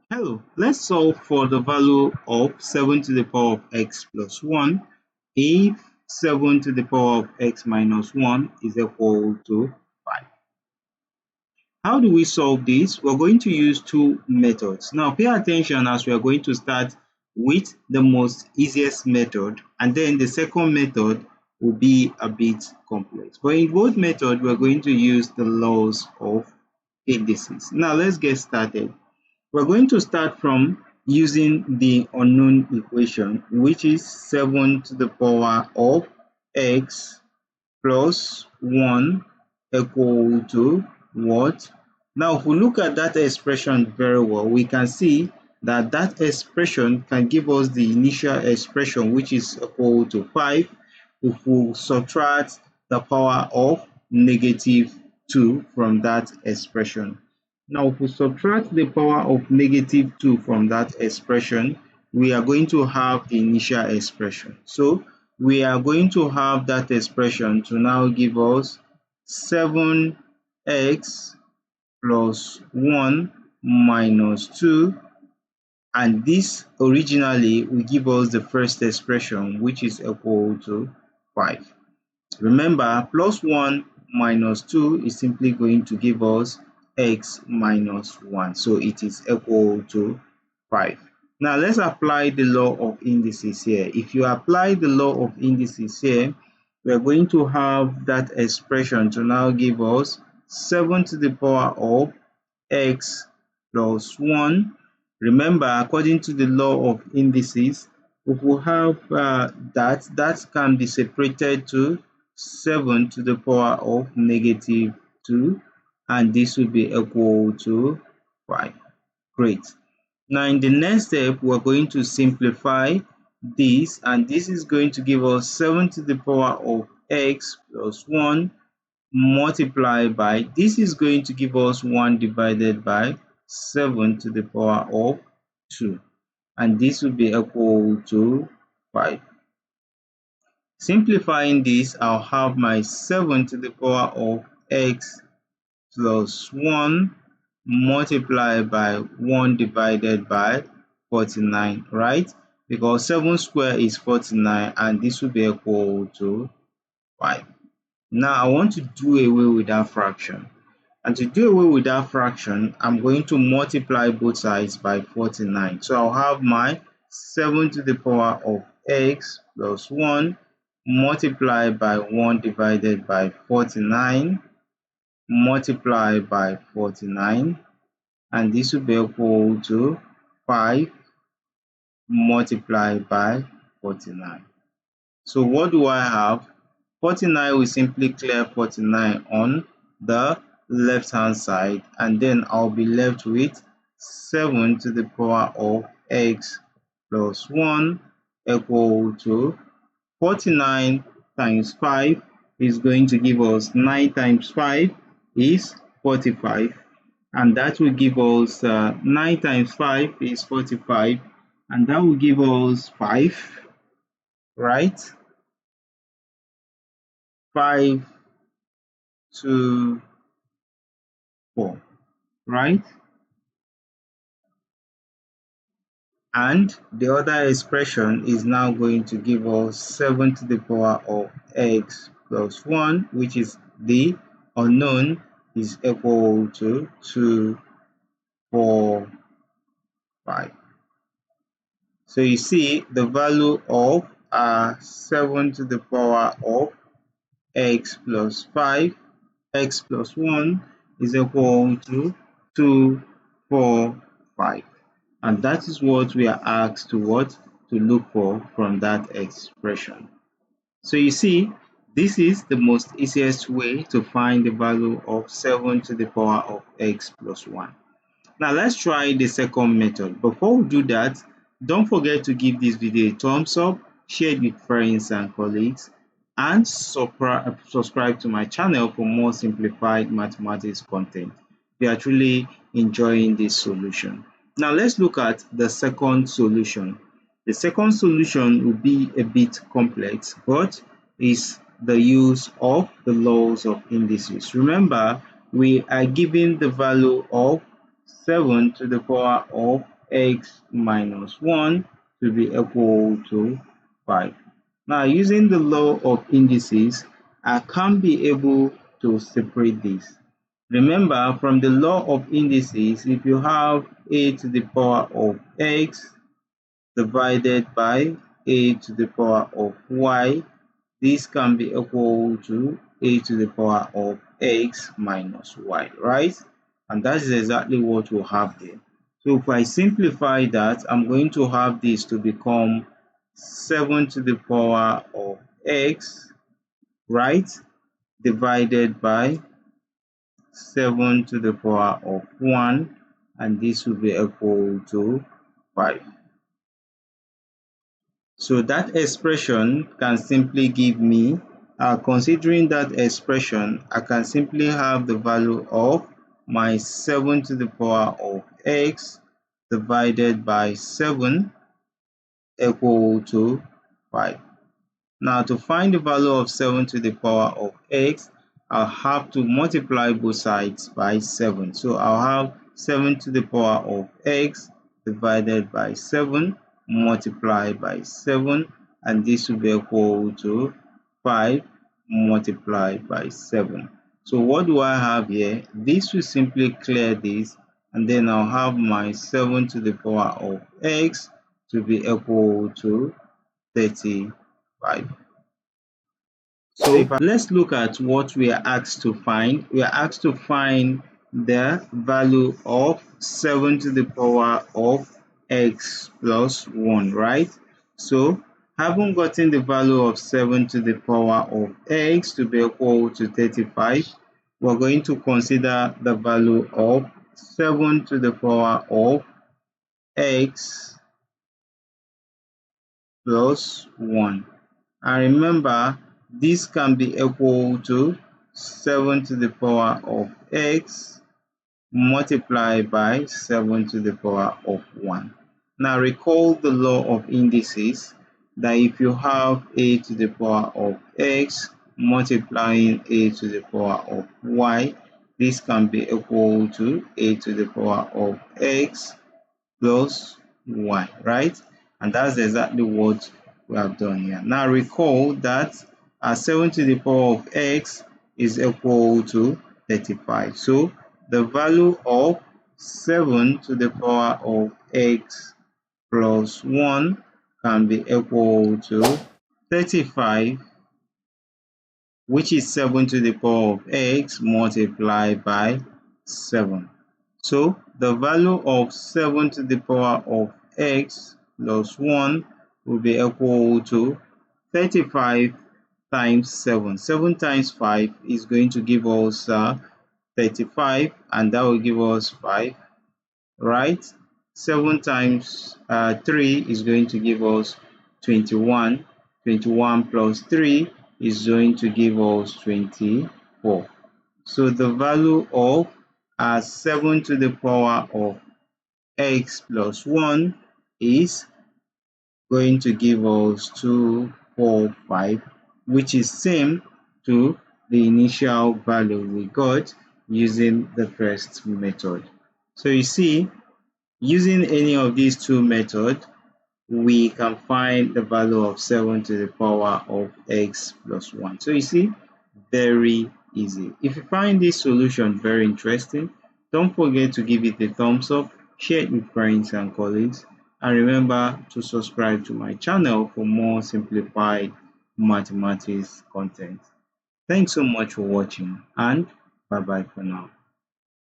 Hello, let's solve for the value of 7 to the power of x plus 1 if 7 to the power of x minus 1 is equal to 5. How do we solve this? We're going to use two methods. Now pay attention as we are going to start with the most easiest method, and then the second method will be a bit complex. But in both methods, we're going to use the laws of indices. Now let's get started. We're going to start from using the unknown equation, which is 7 to the power of x plus 1 equal to what? Now, if we look at that expression very well, we can see that that expression can give us the initial expression, which is equal to 5, if we subtract the power of -2 from that expression. Now, if we subtract the power of -2 from that expression, we are going to have the initial expression. So, we are going to have that expression to now give us 7x plus 1 minus 2, and this originally will give us the first expression, which is equal to 5. Remember, plus 1 minus 2 is simply going to give us x minus 1. So it is equal to 5. Now let's apply the law of indices here. If you apply the law of indices here, we are going to have that expression to now give us 7 to the power of x plus 1. Remember, according to the law of indices, if we have that can be separated to 7 to the power of -2, and this will be equal to 5. Great. Now in the next step, we're going to simplify this, and this is going to give us 7 to the power of x plus 1 multiplied by, this is going to give us 1 divided by 7 to the power of 2, and this will be equal to 5. Simplifying this, I'll have my 7 to the power of x plus 1 multiplied by 1 divided by 49, right? Because 7 squared is 49, and this will be equal to 5. Now I want to do away with that fraction. And to do away with that fraction, I'm going to multiply both sides by 49. So I'll have my 7 to the power of x plus 1 multiplied by 1 divided by 49 multiplied by 49, and this will be equal to 5 multiplied by 49. So what do I have? 49 will simply clear 49 on the left hand side, and then I'll be left with 7 to the power of x plus 1 equal to 49 times 5 is going to give us 9 times 5 is 45, and that will give us 9 times 5 is 45, and that will give us 5, right? 5, 2, 4, right? And the other expression is now going to give us 7 to the power of x plus 1, which is the unknown, is equal to 2, 4, 5. So you see the value of 7 to the power of x plus 5, x plus 1 is equal to 2, 4, 5. And that is what we are asked to look for from that expression. So you see, this is the most easiest way to find the value of 7 to the power of x plus 1. Now let's try the second method. Before we do that, don't forget to give this video a thumbs up, share it with friends and colleagues, and subscribe to my channel for more simplified mathematics content. We are truly enjoying this solution. Now let's look at the second solution. The second solution will be a bit complex, but is the use of the laws of indices. Remember, we are given the value of 7 to the power of x minus 1 to be equal to 5. Now, using the law of indices, I can be able to separate this. Remember, from the law of indices, if you have a to the power of x divided by a to the power of y, this can be equal to a to the power of x minus y, right? And that is exactly what we'll have there. So if I simplify that, I'm going to have this to become 7 to the power of x, right? Divided by 7 to the power of 1, and this will be equal to 5. So that expression can simply give me, considering that expression, I can simply have the value of my 7 to the power of x divided by 7 equal to 5. Now, to find the value of 7 to the power of x, I'll have to multiply both sides by 7. So I'll have 7 to the power of x divided by 7 multiplied by 7, and this will be equal to 5 multiplied by 7. So what do I have here? This will simply clear this, and then I'll have my 7 to the power of x to be equal to 35. So let's look at what we are asked to find. We are asked to find the value of 7 to the power of x plus 1, right? So having gotten the value of 7 to the power of x to be equal to 35, we're going to consider the value of 7 to the power of x plus 1. And remember, this can be equal to 7 to the power of x multiplied by 7 to the power of 1. Now recall the law of indices, that if you have a to the power of x multiplying a to the power of y, this can be equal to a to the power of x plus y, right? And that's exactly what we have done here. Now recall that 7 to the power of x is equal to 35. So the value of 7 to the power of x plus 1 can be equal to 35, which is 7 to the power of x multiplied by 7. So the value of 7 to the power of x plus 1 will be equal to 35 times 7. 7 times 5 is going to give us 35, and that will give us 5, right? 7 times 3 is going to give us 21. 21 plus 3 is going to give us 24. So the value of 7 to the power of x plus 1 is going to give us 2, 4, 5, which is same to the initial value we got using the first method. So you see, using any of these two methods, we can find the value of 7 to the power of x plus 1. So you see, very easy. If you find this solution very interesting, don't forget to give it a thumbs up, share it with friends and colleagues, and remember to subscribe to my channel for more simplified mathematics content. Thanks so much for watching, and bye bye for now.